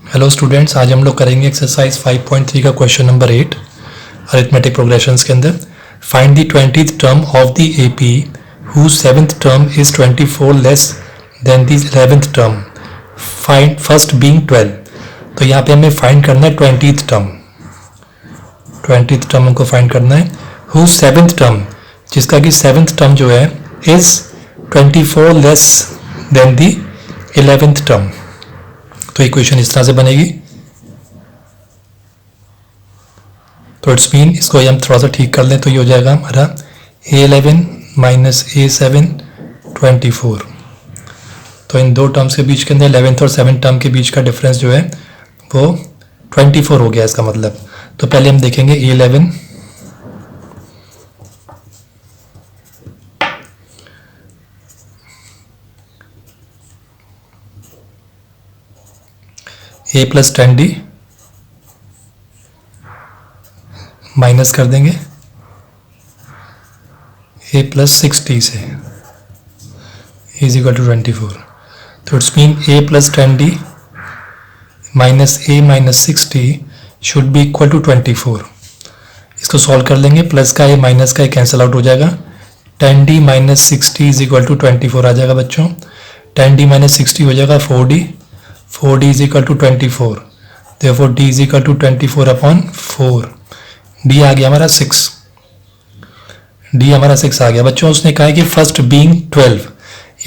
Hello students, आज हम लोग करेंगे एक्सरसाइज 5.3 का क्वेश्चन नंबर 8 अरिथमेटिक प्रोग्रेशंस के अंदर। Find the 20th term of the AP whose 7th term is 24 less than the 11th term, find first being 12। तो यहाँ पे हमें फाइंड करना है 20th टर्म हमको फाइंड करना है। हुज 7th टर्म, जिसका कि 7th टर्म जो है is 24 less than the 11th term. तो इक्वेशन इस तरह से बनेगी। तो इट्स मीन इसको हम थोड़ा सा ठीक कर लें तो ये हो जाएगा हमारा A11 माइनस A7 24। तो इन दो टर्म्स के बीच के अंदर 11th और 7th टर्म के बीच का डिफरेंस जो है वो 24 हो गया इसका मतलब। तो पहले हम देखेंगे A11 A plus 10D minus कर देंगे A प्लस 6D से इज इक्वल टू 24। तो it's mean A plus 10D minus A minus 6D should be equal to 24। इसको सॉल्व कर लेंगे, प्लस का A माइनस का A कैंसिल आउट हो जाएगा। 10D minus 6D is equal to 24 आ जाएगा बच्चों। 10D माइनस 6D हो जाएगा 4D, 4D is equal to 24, therefore D is equal to 24 upon 4। D आ गया हमारा 6, D हमारा 6 आ गया बच्चों। उसने कहा है कि फर्स्ट बीइंग 12,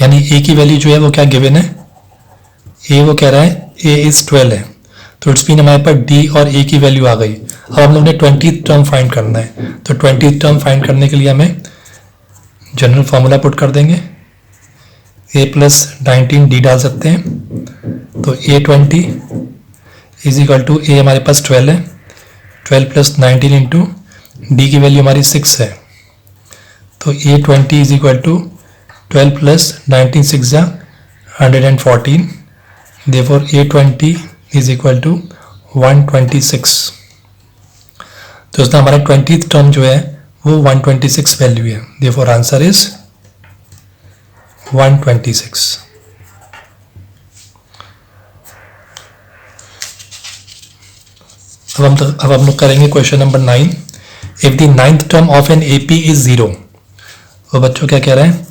यानी A की वैल्यू जो है वो क्या गिवन है, A वो कह रहा है A इज 12 है। तो इट्स मीन हमारे पास D और A की वैल्यू आ गई। अब हम लोग ने 20th टर्म फाइंड करना है। तो 20th टर्म फाइंड करने के लिए हमें जनरल फॉर्मूला पुट कर देंगे, A प्लस 19D डाल सकते हैं। तो A20 is equal to A हमारे पास 12 है, 12 प्लस 19 इंटू D की वैल्यू हमारी 6 है। तो A20 is equal to 12 plus 19 6 जा 114, therefore A20 is equal to 126। तो उसका हमारा 20th टर्म जो है वो 126 वैल्यू है, देयरफॉर आंसर इज 126। अब हम लोग करेंगे question number 9। If the 9th term of an AP is 0। वो बच्चों क्या कह रहे हैं,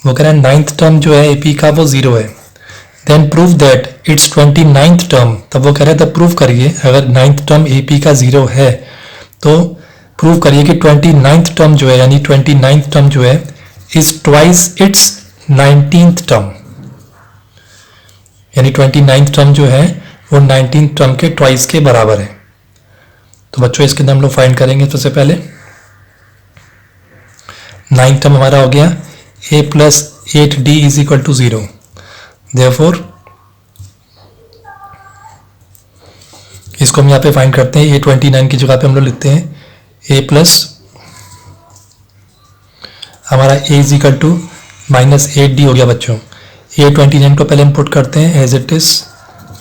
वो कह रहे हैं 9th टर्म जो है एपी का वो 0 है। Then prove that it's 29th term. तब वो कह रहे हैं तब प्रूव करिए, अगर 9th टर्म एपी का 0 है तो प्रूव करिए कि 29th टर्म जो है यानी 29th टर्म जो है is twice its 19th term, यानी 29th टर्म जो है वो 19th टर्म के ट्वाइस के बराबर है। तो बच्चों इसके अंदर हम लोग फाइंड करेंगे। सबसे पहले 9th टर्म हमारा हो गया A plus 8D is equal to 0, therefore इसको हम यहाँ पे फाइंड करते हैं। A29 की जगह पे हम लोग लिखते हैं A प्लस हमारा A is equal to minus 8D हो गया बच्चों। A29 को पहले हम पुट करते हैं एज इट इज,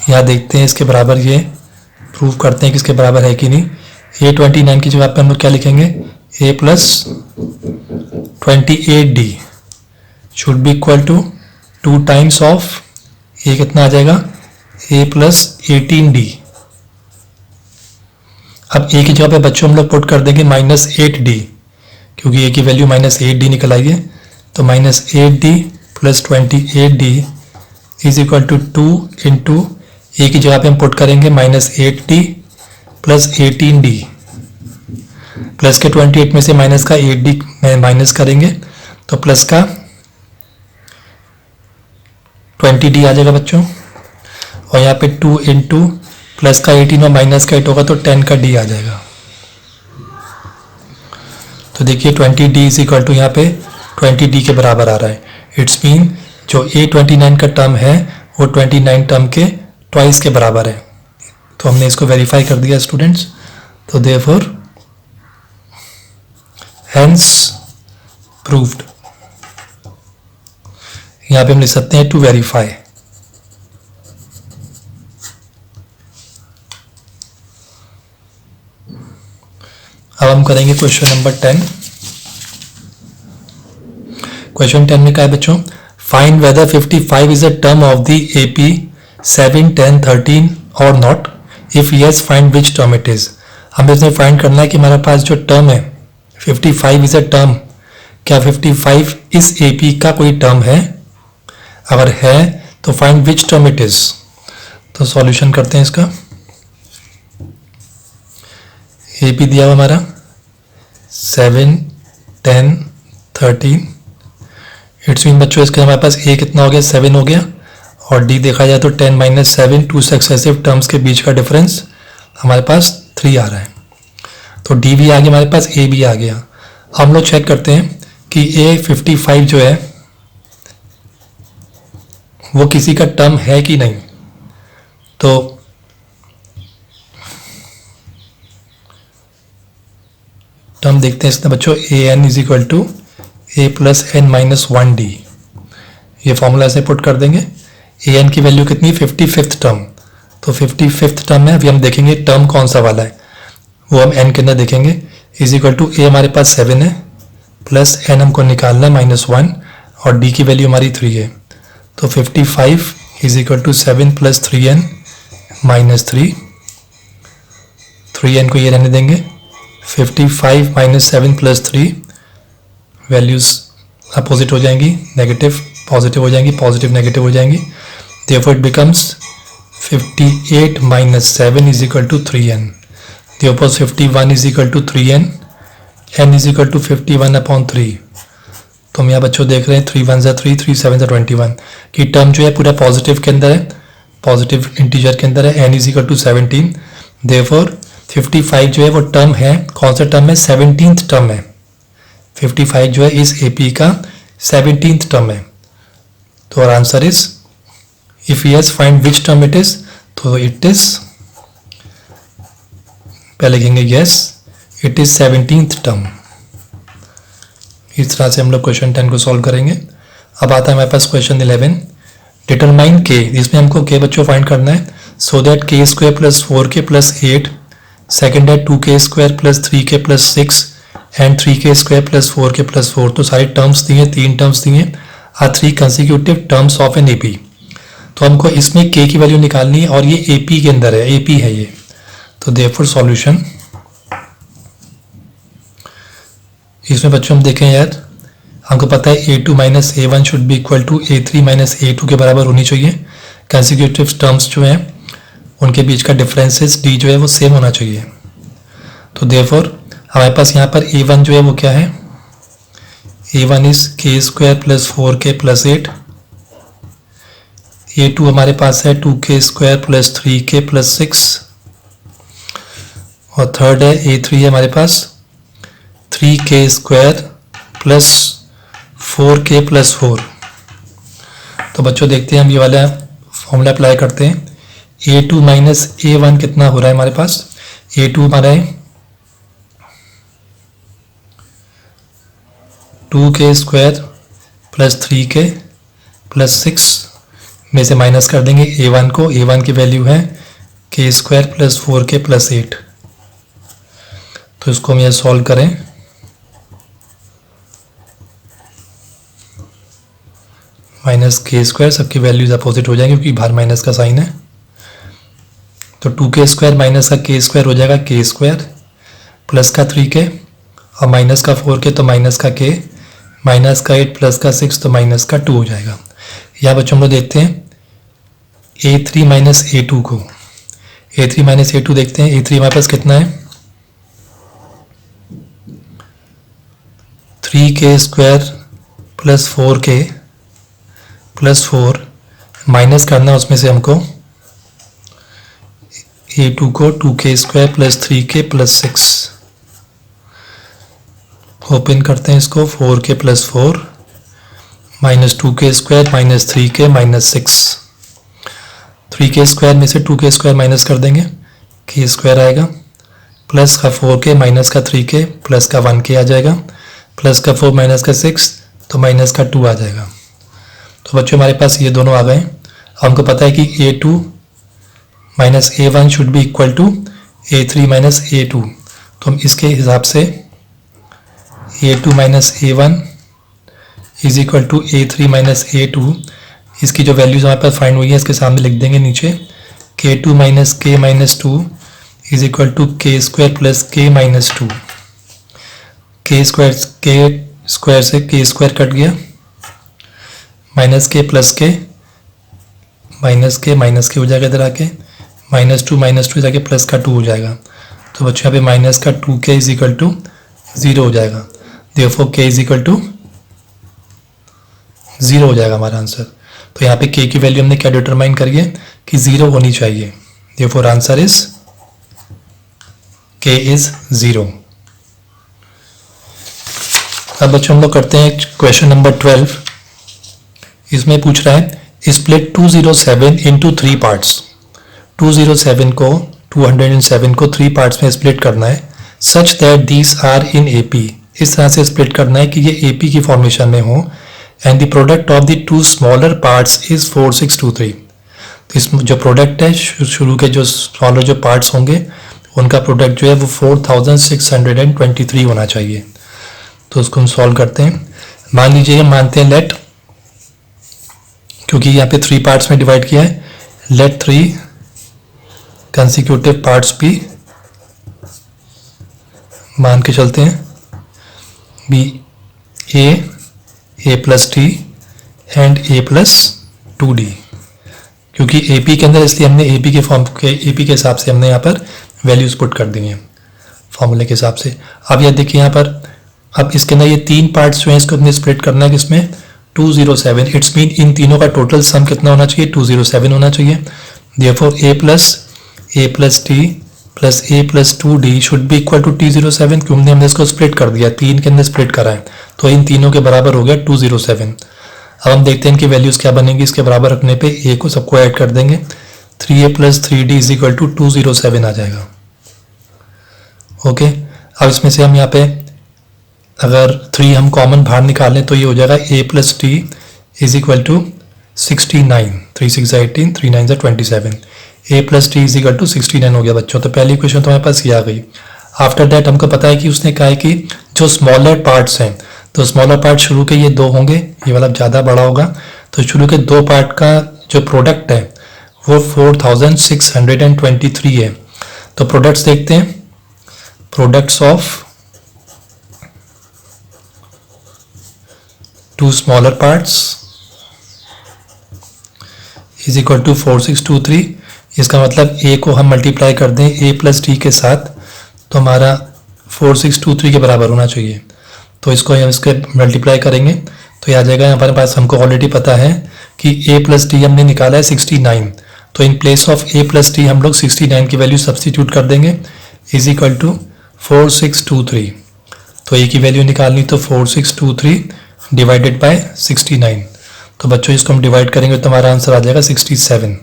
यहाँ देखते हैं इसके बराबर, ये प्रूव करते हैं कि इसके बराबर है कि नहीं। A29 की जगह पे हम लोग क्या लिखेंगे, A plus 28D should be equal to 2 times of A कितना आ जाएगा, A प्लस 18D। अब A की जगह पे बच्चों हम लोग पुट कर देंगे माइनस 8D, क्योंकि A की वैल्यू माइनस 8D निकल आई है। तो minus 8D plus 28D is equal to 2 into A की जगह पे हम पुट करेंगे minus 8D plus 18D, plus के 28 में से माइनस का 8D माइनस करेंगे तो प्लस का 20D आ जाएगा बच्चों। और यहाँ पे 2 इंटू प्लस का 18 और माइनस का 8 होगा तो 10 का D आ जाएगा। तो देखिए 20D इज इक्वल टू यहाँ पे 20D के बराबर आ रहा है। इट्स मीन जो A29 का टर्म है वो 29 टर्म के ट्वाइस के बराबर है। तो हमने इसको वेरीफाई कर दिया स्टूडेंट्स। तो देयरफॉर हेंस प्रूव्ड, यहाँ पे हम लिख सकते हैं टू वेरीफाई। अब हम करेंगे क्वेश्चन नंबर 10। क्वेश्चन 10 में क्या है बच्चों, find weather 55 is a term of the AP 7, 10, 13 और not, if yes find which term it is. हमें इसमें फाइंड करना है कि हमारे पास जो टर्म है 55 इज़ अ टर्म, क्या 55 इस ए पी का कोई टर्म है, अगर है तो find which term it is. तो सॉल्यूशन करते हैं इसका। ए पी दिया हुआ हमारा 7, 10, 13। इट्स मीन बच्चों इसके हमारे पास ए कितना हो गया, 7 हो गया, और डी देखा जाए तो 10 - 7, टू सक्सेसिव टर्म्स के बीच का डिफरेंस हमारे पास 3 आ रहा है। तो डी भी आ गया हमारे पास, ए भी आ गया। हम लोग चेक करते हैं कि ए 55 जो है वो किसी का टर्म है कि नहीं। तो टर्म देखते हैं इसमें बच्चों, A N is equal to A plus N minus 1 D. ये फॉर्मूला से पुट कर देंगे। ए एन की वैल्यू कितनी, 55th टर्म। तो 55th टर्म है, अभी हम देखेंगे टर्म कौन सा वाला है, वो हम एन के अंदर देखेंगे। इज इक्वल टू ए हमारे पास 7 है, प्लस एन हमको निकालना है -1, और डी की वैल्यू हमारी 3 है। तो 55 is equal to 7 + 3n -3, 3n को ये रहने देंगे। 55 - 7 + 3, वैल्यूज अपोजिट हो जाएंगी, नेगेटिव पॉजिटिव हो जाएंगी, पॉजिटिव नेगेटिव हो जाएंगी। Therefore it becomes 58 - 7 is equal to 3n। Therefore 51 is equal to 3n, n is equal to 51/3। तो हम यहाँ बच्चों देख रहे हैं 3 1 = 3, 3 7 = 21 की टर्म जो है पूरा पॉजिटिव के अंदर है, पॉजिटिव इंटीजर के अंदर है। n is equal to 17। Therefore 55 जो है वो टर्म है, कौन सा टर्म है, 17th टर्म है। 55 जो है इस ए पी का 17th टर्म है। तो और answer is, if yes find which term it is, तो इट इज, पहले लिखेंगे yes it is 17th term. इस तरह से हम लोग क्वेश्चन 10 को सॉल्व करेंगे। अब आता है हमारे पास क्वेश्चन 11, डिटरमाइन के। इसमें हमको के बच्चों फाइंड करना है, so that k² + 4k + 8, second है 2k² + 3k + 6 and 3k² + 4k + 4। तो सारे टर्म्स दिए, 3 टर्म्स दिए, are 3 consecutive terms of an AP. तो हमको इसमें k की वैल्यू निकालनी है, और ये एपी के अंदर है, एपी है ये। तो देयरफॉर सॉल्यूशन, इसमें बच्चों हम देखें यार, हमको पता है a2 - a1 should be equal to a3 - a2 के बराबर होनी चाहिए। कंसेक्यूटिव टर्म्स जो हैं उनके बीच का डिफरेंसेस d जो है वो सेम होना चाहिए। तो देयरफॉर हमारे पास यहाँ पर a1 जो है वो क्या है, a1 is k² + 4k + 8, a2 हमारे पास है 2k² + 3k + 6, और थर्ड है a3 है हमारे पास 3k² + 4k + 4। तो बच्चों देखते हैं हम ये वाला फॉर्मूला अप्लाई करते हैं। a2 - a1 कितना हो रहा है हमारे पास, a2 हमारा है 2k² + 3k + 6 में से माइनस कर देंगे a1 को। a1 की वैल्यू है k² + 4k + 8। तो इसको हम ये सॉल्व करें, -k², सबकी वैल्यूज अपोजिट हो जाएंगी क्योंकि बाहर माइनस का साइन है। तो 2k² माइनस का k² हो जाएगा k², प्लस का 3k और माइनस का 4k तो माइनस का k, माइनस का 8 प्लस का 6 तो माइनस का 2 हो जाएगा। यहाँ बच्चों हम लोग देखते हैं a3 - a2 को, a3 - a2 देखते हैं। a3 हमारे पास कितना है, 3k² + 4k + 4, माइनस करना उसमें से हमको a2 को 2k² + 3k + 6, ओपन करते हैं इसको, 4k + 4 -2k² -3k -6, 3k² में से 2k² माइनस कर देंगे, k² आएगा, प्लस का 4k माइनस का 3k प्लस का 1k आ जाएगा, प्लस का 4 माइनस का 6 तो माइनस का 2 आ जाएगा। तो बच्चों हमारे पास ये दोनों आ गए। हमको पता है कि a2 - a1 should be equal to a3 - a2। तो हम इसके हिसाब से a2 - a1 is equal to a3 - a2, इसकी जो वैल्यूज हमारे पास फाइंड हुई है इसके सामने लिख देंगे नीचे k2 minus k minus 2 is equal to k square plus k minus 2। k square से k स्क्वायर कट गया, minus k plus k minus k हो जाएगा, इधर आके माइनस टू जाके प्लस का 2 हो जाएगा। तो बच्चों यहाँ पे माइनस का 2k इज इक्वल टू 0 हो जाएगा। Therefore k is equal to 0 हो जाएगा हमारा आंसर। तो यहाँ पे k की वैल्यू हमने क्या डिटरमाइन करी है कि 0 होनी चाहिए। Therefore answer is k is 0। अब बच्चों हम लोग करते हैं क्वेश्चन नंबर 12। इसमें पूछ रहा है स्प्लिट 207 इनटू 3 पार्ट्स। 207 को 207 को 3 पार्ट्स में स्प्लिट करना है such that these are in AP. इस तरह से स्प्लिट करना है कि ये एपी की फॉर्मेशन में हो and the product of the 2 smaller parts is 4623। तो इस जो प्रोडक्ट है शुरू के जो स्मॉलर जो पार्ट्स होंगे उनका प्रोडक्ट जो है वो 4623 होना चाहिए। तो उसको हम सॉल्व करते हैं। मान लीजिए हम मानते हैं लेट, क्योंकि यहाँ पे 3 पार्ट्स में डिवाइड किया है, लेट 3 कंसिक्यूटिव पार्ट्स भी मान के चलते हैं b a plus t and a plus 2d। क्योंकि एपी के अंदर, इसलिए हमने एपी के फॉर्म के एपी के हिसाब से हमने यहाँ पर वैल्यूज पुट कर दी हैं फॉर्मूले के हिसाब से। अब यह देखिए यहाँ पर, अब इसके अंदर ये 3 पार्ट्स जो हैं इसको हमने स्प्लिट करना है किसमें 207। इट्स मीन इन तीनों का टोटल सम कितना होना चाहिए 207 होना चाहिए। Therefore a plus t plus a plus 2d should be equal to T07। क्यों हमने इसको स्प्लिट कर दिया, 3 के अंदर स्प्लिट करा है तो इन तीनों के बराबर हो गया 207। अब हम देखते हैं इनकी वैल्यूज क्या बनेंगी। इसके बराबर रखने पे ए को सबको ऐड कर देंगे, 3a plus 3d is equal to 207 आ जाएगा। ओके, अब इसमें से हम यहाँ पे अगर 3 हम कॉमन बाहर निकालें तो ये हो जाएगा a plus t is equal to 69। 3 6 18, 3 9 27। a plus t is equal to 69 हो गया बच्चों। तो पहली क्वेश्चन तो हमारे पास ये आ गई। आफ्टर दैट हमको पता है कि उसने कहा है कि जो स्मॉलर पार्ट्स हैं, तो स्मॉलर पार्ट शुरू के ये 2 होंगे, ये वाला ज़्यादा बड़ा होगा। तो शुरू के 2 पार्ट का जो प्रोडक्ट है वो 4623 है। तो प्रोडक्ट्स देखते हैं, products of 2 smaller parts is equal to 4623। इसका मतलब a को हम मल्टीप्लाई कर दें a प्लस टी के साथ तो हमारा 4623 के बराबर होना चाहिए। तो इसको हम इसके मल्टीप्लाई करेंगे तो ये आ जाएगा। हमारे पास हमको ऑलरेडी पता है कि a प्लस टी हमने निकाला है 69। तो in place of a plus T हम लोग 69 की वैल्यू सब्सटीट्यूट कर देंगे इज इक्वल टू 4623। तो a की वैल्यू निकालनी तो 4623 डिवाइडेड बाय 69। तो बच्चों इसको हम डिवाइड करेंगे तो हमारा आंसर आ जाएगा 67।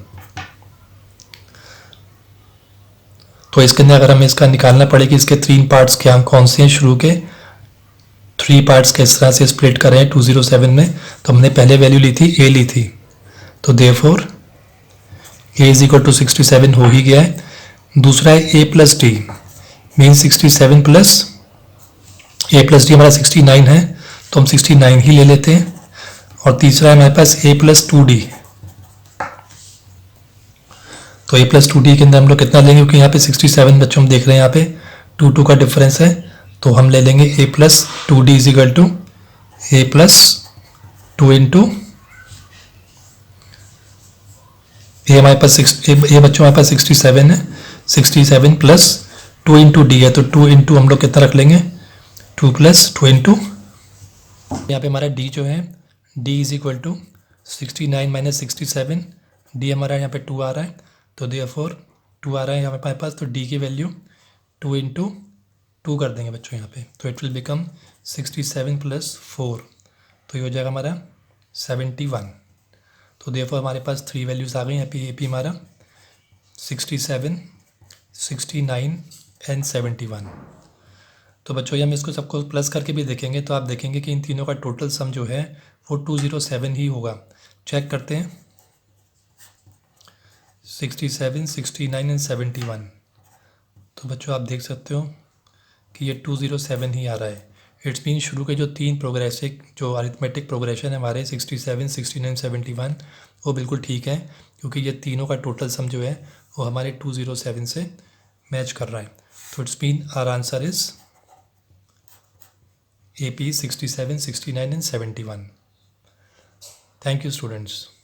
तो इसके अंदर अगर हमें इसका निकालना पड़े कि इसके 3 पार्ट्स क्या कौन से हैं, शुरू के 3 पार्ट्स किस तरह से स्प्लिट करें 207 में, तो हमने पहले वैल्यू ली थी a ली थी। तो therefore a is equal to 67 हो ही गया है। दूसरा है a plus t mean 67 plus a plus t हमारा 69 है तो हम 69 ही ले लेते हैं। और तीसरा है हमारे पास a प्लस 2d। तो a प्लस 2d के अंदर हम लोग कितना लेंगे, क्योंकि यहाँ पे 67 बच्चों हम देख रहे हैं यहाँ पे 2 का डिफरेंस है, तो हम ले लेंगे a plus 2d is equal to a plus 2 into a हमारे पास a बच्चों हमारे पास 67 है, 67 प्लस 2 इंटू डी है। तो 2 इंटू हम लोग कितना रख लेंगे 2 प्लस 2 इंटू, यहाँ पे हमारा d जो है d is equal to 69 minus 67। d हमारा यहाँ पे 2 आ रहा है तो देयरफॉर 2 आ रहा है यहाँ पे हमारे पास, तो d की वैल्यू 2 इंटू 2 कर देंगे बच्चों यहाँ पे। तो इट विल बिकम 67 प्लस 4, तो ये हो जाएगा हमारा 71। तो देयरफॉर हमारे पास 3 वैल्यूज़ आ गई यहाँ पे। AP हमारा 67, 69 एंड 71। तो बच्चों हम इसको सबको प्लस करके भी देखेंगे तो आप देखेंगे कि इन तीनों का टोटल सम जो है वो 207 ही होगा। चेक करते हैं 67, 69 एंड 71। तो बच्चों आप देख सकते हो कि ये 207 ही आ रहा है। इट्स मीन शुरू के जो 3 प्रोग्रेसिव जो अरिथमेटिक प्रोग्रेशन है हमारे 67, 69, 71 वो बिल्कुल ठीक है, क्योंकि ये तीनों का टोटल सम जो है वो हमारे 207 से मैच कर रहा है. तो it's mean our answer is AP 67, 69 and 71. Thank you students.